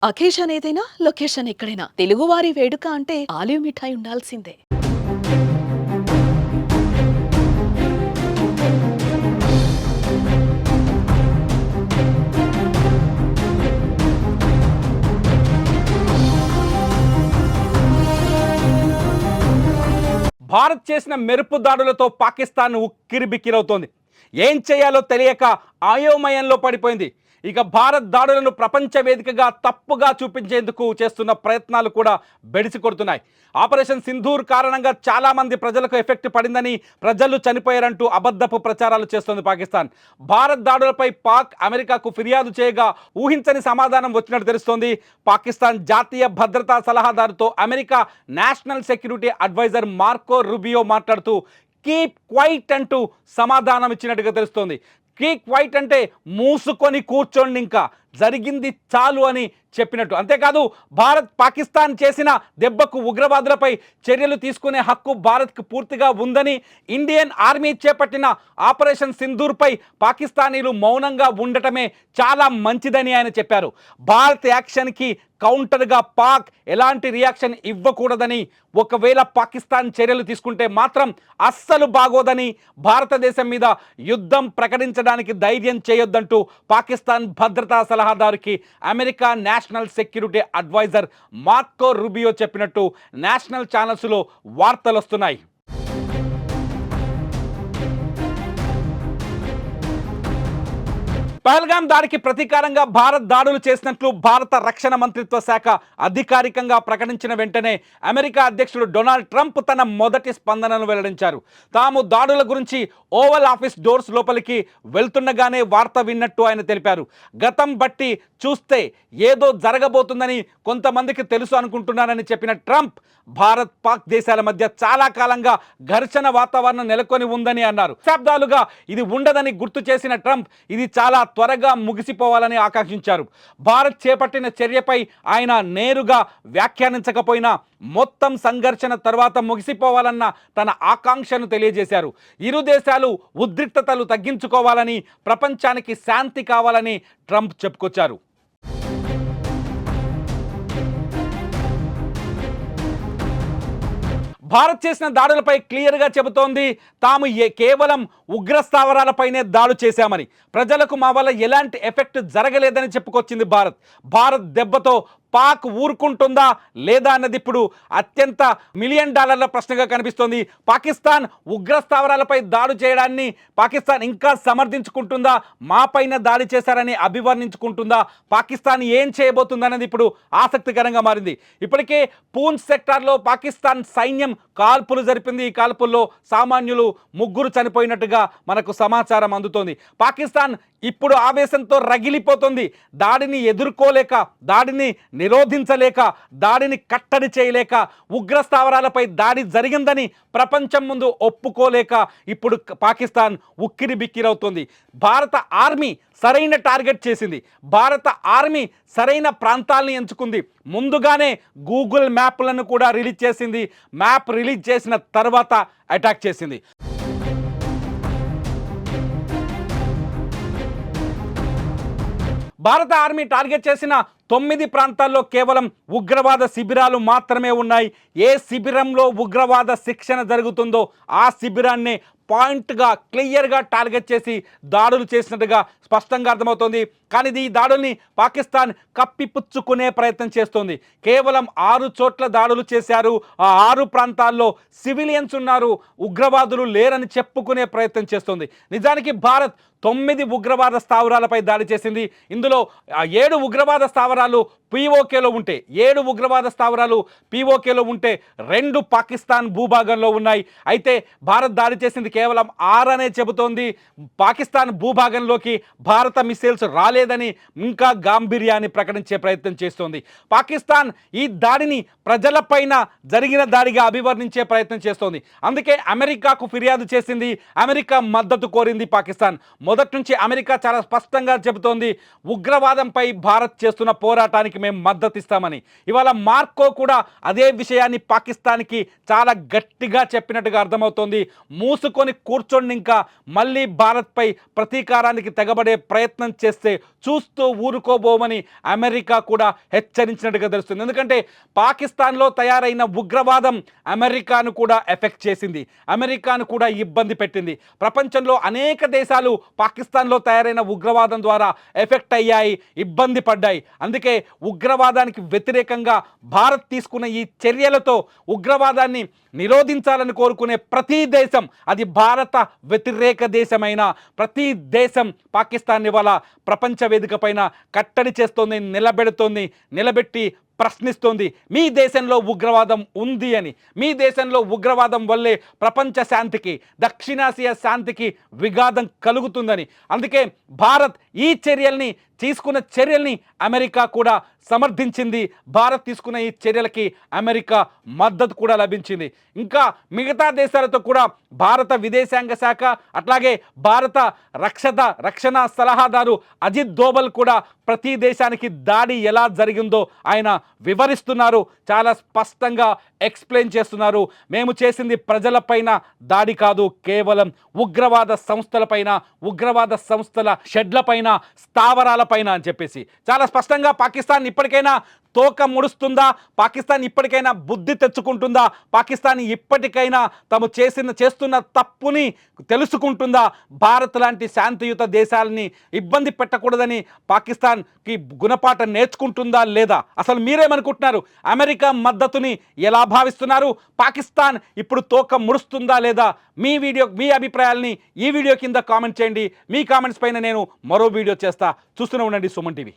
Occasion ఏదైనా location ఎక్కడైనా తెలుగువారి వేడుక అంటే ఆలివ్ మిఠాయి ఉండాల్సిందే. భారత్ చేసిన మెరుపు దాడులతో పాకిస్తాన్ ఉక్కిరిబిక్కిరవుతోంది. ఏం చేయాలో తెలియక అయోమయంలో పడిపోయింది. ఇక భారత్ దాడులను ప్రపంచ వేదికగా తప్పుగా చూపించేందుకు చేస్తున్న ప్రయత్నాలు కూడా బెడిసి కొడుతున్నాయి. ఆపరేషన్ సింధూర్ కారణంగా చాలామంది ప్రజలకు ఎఫెక్ట్ పడిందని, ప్రజలు చనిపోయారంటూ అబద్ధపు ప్రచారాలు చేస్తోంది పాకిస్తాన్. భారత్ దాడులపై పాక్ అమెరికాకు ఫిర్యాదు చేయగా ఊహించని సమాధానం వచ్చినట్టు తెలుస్తోంది. పాకిస్తాన్ జాతీయ భద్రతా సలహాదారుతో America national security adviser Marco Rubio మాట్లాడుతూ కీప్ క్వైట్ అంటూ సమాధానం ఇచ్చినట్టుగా తెలుస్తోంది. కీప్ క్వైట్ అంటే మూసుకొని కూర్చోండి, ఇంకా జరిగింది చాలు అని చెప్పినట్టు. అంతేకాదు, భారత్ పాకిస్తాన్ చేసిన దెబ్బకు ఉగ్రవాదులపై చర్యలు తీసుకునే హక్కు భారత్కు పూర్తిగా ఉందని, ఇండియన్ ఆర్మీ చేపట్టిన ఆపరేషన్ సింధూర్పై పాకిస్తానీలు మౌనంగా ఉండటమే చాలా మంచిదని ఆయన చెప్పారు. భారత్ యాక్షన్కి కౌంటర్గా పాక్ ఎలాంటి రియాక్షన్ ఇవ్వకూడదని, ఒకవేళ పాకిస్తాన్ చర్యలు తీసుకుంటే మాత్రం అస్సలు బాగోదని, భారతదేశం మీద యుద్ధం ప్రకటించడానికి ధైర్యం చేయొద్దంటూ పాకిస్తాన్ భద్రతా సలహాదారుకి America national security adviser Marco Rubio చెప్పినట్టు నేషనల్ ఛానల్స్లో వార్తలు వస్తున్నాయి. పహల్గాం దాడికి ప్రతీకారంగా భారత్ దాడులు చేసినట్లు భారత రక్షణ మంత్రిత్వ శాఖ అధికారికంగా ప్రకటించిన వెంటనే అమెరికా అధ్యక్షుడు డొనాల్డ్ ట్రంప్ తన మొదటి స్పందనను వెల్లడించారు. తాము దాడుల గురించి ఓవల్ ఆఫీస్ డోర్స్ లోపలికి వెళ్తుండగానే వార్త విన్నట్టు ఆయన తెలిపారు. గతం బట్టి చూస్తే ఏదో జరగబోతుందని కొంతమందికి తెలుసు అనుకుంటున్నారని చెప్పిన ట్రంప్, భారత్ పాక్ దేశాల మధ్య చాలా కాలంగా ఘర్షణ వాతావరణం నెలకొని ఉందని అన్నారు. దశాబ్దాలుగా ఇది ఉండదని గుర్తు చేసిన ట్రంప్ ఇది చాలా త్వరగా ముగిసిపోవాలని ఆకాంక్షించారు. భారత్ చేపట్టిన చర్యపై ఆయన నేరుగా వ్యాఖ్యానించకపోయినా మొత్తం సంఘర్షణ తర్వాత ముగిసిపోవాలన్న తన ఆకాంక్షను తెలియజేశారు. ఇరు దేశాలు ఉద్రిక్తతలు తగ్గించుకోవాలని, ప్రపంచానికి శాంతి కావాలని ట్రంప్ చెప్పుకొచ్చారు. భారత్ చేసిన దాడులపై క్లియర్గా చెబుతోంది, తాము కేవలం ఉగ్రస్థావరాలపైనే దాడు చేశామని, ప్రజలకు మా వల్ల ఎలాంటి ఎఫెక్ట్ జరగలేదని చెప్పుకొచ్చింది భారత్ దెబ్బతో పాక్ ఊరుకుంటుందా లేదా అన్నది ఇప్పుడు అత్యంత $1,000,000 ప్రశ్నగా కనిపిస్తోంది. పాకిస్తాన్ ఉగ్రస్థావరాలపై దాడి చేయడాన్ని పాకిస్తాన్ ఇంకా సమర్థించుకుంటుందా, మాపైన దాడి చేశారని అభివర్ణించుకుంటుందా, పాకిస్తాన్ ఏం చేయబోతుందన్నది ఇప్పుడు ఆసక్తికరంగా మారింది. ఇప్పటికే పూంచ్ సెక్టార్లో పాకిస్తాన్ సైన్యం కాల్పులు జరిపింది. ఈ కాల్పుల్లో సామాన్యులు 3 చనిపోయినట్టుగా మనకు సమాచారం అందుతోంది. పాకిస్తాన్ ఇప్పుడు ఆవేశంతో రగిలిపోతుంది. దాడిని ఎదుర్కోలేక, దాడిని నిరోధించలేక, దాడిని కట్టడి చేయలేక, ఉగ్రస్థావరాలపై దాడి జరిగిందని ప్రపంచం ముందు ఒప్పుకోలేక ఇప్పుడు పాకిస్తాన్ ఉక్కిరి బిక్కిరవుతుంది. భారత ఆర్మీ సరైన టార్గెట్ చేసింది. భారత ఆర్మీ సరైన ప్రాంతాలను ఎంచుకుంది. ముందుగానే గూగుల్ మ్యాప్లను కూడా రిలీజ్ చేసింది. మ్యాప్ రిలీజ్ చేసిన తర్వాత అటాక్ చేసింది. భారత ఆర్మీ టార్గెట్ చేసిన 9 ప్రాంతాల్లో కేవలం ఉగ్రవాద శిబిరాలు మాత్రమే ఉన్నాయి. ఏ శిబిరంలో ఉగ్రవాద శిక్షణ జరుగుతుందో ఆ శిబిరాన్ని పాయింట్గా క్లియర్గా టార్గెట్ చేసి దాడులు చేసినట్టుగా స్పష్టంగా అర్థమవుతోంది. కానీ ఈ దాడుల్ని పాకిస్తాన్ కప్పిపుచ్చుకునే ప్రయత్నం చేస్తోంది. కేవలం 6 చోట్ల దాడులు చేశారు. ఆ 6 ప్రాంతాల్లో సివిలియన్స్ ఉన్నారు, ఉగ్రవాదులు లేరని చెప్పుకునే ప్రయత్నం చేస్తోంది. నిజానికి భారత్ 9 ఉగ్రవాద స్థావరాలపై దాడి చేసింది. ఇందులో 7 ఉగ్రవాద స్థావరాలు పీఓకేలో ఉంటే, 7 ఉగ్రవాద స్థావరాలు పీఓకేలో ఉంటే 2 పాకిస్తాన్ భూభాగంలో ఉన్నాయి. అయితే భారత్ దాడి చేసింది కేవలం 6 అనే చెబుతోంది. పాకిస్తాన్ భూభాగంలోకి భారత మిసైల్స్ రాలేదని ఇంకా గాంభీర్యాన్ని ప్రకటించే ప్రయత్నం చేస్తోంది. పాకిస్తాన్ ఈ దాడిని ప్రజలపైన జరిగిన దాడిగా అభివర్ణించే ప్రయత్నం చేస్తోంది. అందుకే అమెరికాకు ఫిర్యాదు చేసింది. అమెరికా మద్దతు కోరింది పాకిస్తాన్. మొదటి నుంచి అమెరికా చాలా స్పష్టంగా చెబుతోంది, ఉగ్రవాదంపై భారత్ చేస్తున్న పోరాటానికి మేము మద్దతు ఇస్తామని. ఇవాళ మార్కో కూడా అదే విషయాన్ని పాకిస్తాన్కి చాలా గట్టిగా చెప్పినట్టుగా అర్థమవుతోంది. మూసుకొని కూర్చొని ఇంకా మళ్ళీ భారత్పై ప్రతీకారానికి తెగబడే ప్రయత్నం చేస్తే చూస్తూ ఊరుకోబోమని అమెరికా కూడా హెచ్చరించినట్టుగా తెలుస్తుంది. ఎందుకంటే పాకిస్తాన్లో తయారైన ఉగ్రవాదం అమెరికాను కూడా ఎఫెక్ట్ చేసింది, అమెరికాను కూడా ఇబ్బంది పెట్టింది. ప్రపంచంలో అనేక దేశాలు పాకిస్తాన్లో తయారైన ఉగ్రవాదం ద్వారా ఎఫెక్ట్ అయ్యాయి, ఇబ్బంది పడ్డాయి. అందుకే ఉగ్రవాదానికి వ్యతిరేకంగా భారత్ తీసుకున్న ఈ చర్యలతో ఉగ్రవాదాన్ని నిరోధించాలని కోరుకునే ప్రతి దేశం, అది భారత వ్యతిరేక దేశమైన ప్రతి దేశం పాకిస్తాన్ ఇవాళ ప్రపంచ వేదిక పైన కట్టడి చేస్తోంది, నిలబెట్టి ప్రశ్నిస్తోంది. మీ దేశంలో ఉగ్రవాదం ఉంది అని, మీ దేశంలో ఉగ్రవాదం వల్లే ప్రపంచ శాంతికి, దక్షిణాసియా శాంతికి విఘాతం కలుగుతుందని. అందుకే భారత్ ఈ తీసుకున్న చర్యల్ని అమెరికా కూడా సమర్థించింది. భారత్ తీసుకున్న ఈ చర్యలకి అమెరికా మద్దతు కూడా లభించింది. ఇంకా మిగతా దేశాలతో కూడా భారత విదేశాంగ శాఖ, అట్లాగే భారత రక్షణ సలహాదారు అజిత్ దోవల్ కూడా ప్రతి దేశానికి దాడి ఎలా జరిగిందో ఆయన వివరిస్తున్నారు, చాలా స్పష్టంగా ఎక్స్ప్లెయిన్ చేస్తున్నారు. మేము చేసింది ప్రజలపైన దాడి కాదు, కేవలం ఉగ్రవాద సంస్థలపైన, ఉగ్రవాద సంస్థల షెడ్లపైన, స్థావరాలపైన అని చెప్పేసి చాలా స్పష్టంగా పాకిస్తాన్ ఇప్పటికైనా తోక ముడుస్తుందా, పాకిస్తాన్ ఇప్పటికైనా బుద్ధి తెచ్చుకుంటుందా, పాకిస్తాన్ ఇప్పటికైనా తాము చేస్తున్న తప్పుని తెలుసుకుంటుందా, భారత్ లాంటి శాంతియుత దేశాలని ఇబ్బంది పెట్టకూడదని పాకిస్తాన్కి గుణపాఠం నేర్చుకుంటుందా లేదా? అసలు మీరేమనుకుంటున్నారు? అమెరికా మద్దతుని ఎలా భావిస్తున్నారు? పాకిస్తాన్ ఇప్పుడు తోక ముడుస్తుందా లేదా? మీ అభిప్రాయాల్ని ఈ వీడియో కింద కామెంట్ చేయండి. మీ కామెంట్స్ పైన నేను మరో వీడియో చేస్తా. చూస్తూనే ఉండండి సుమన్ టీవీ.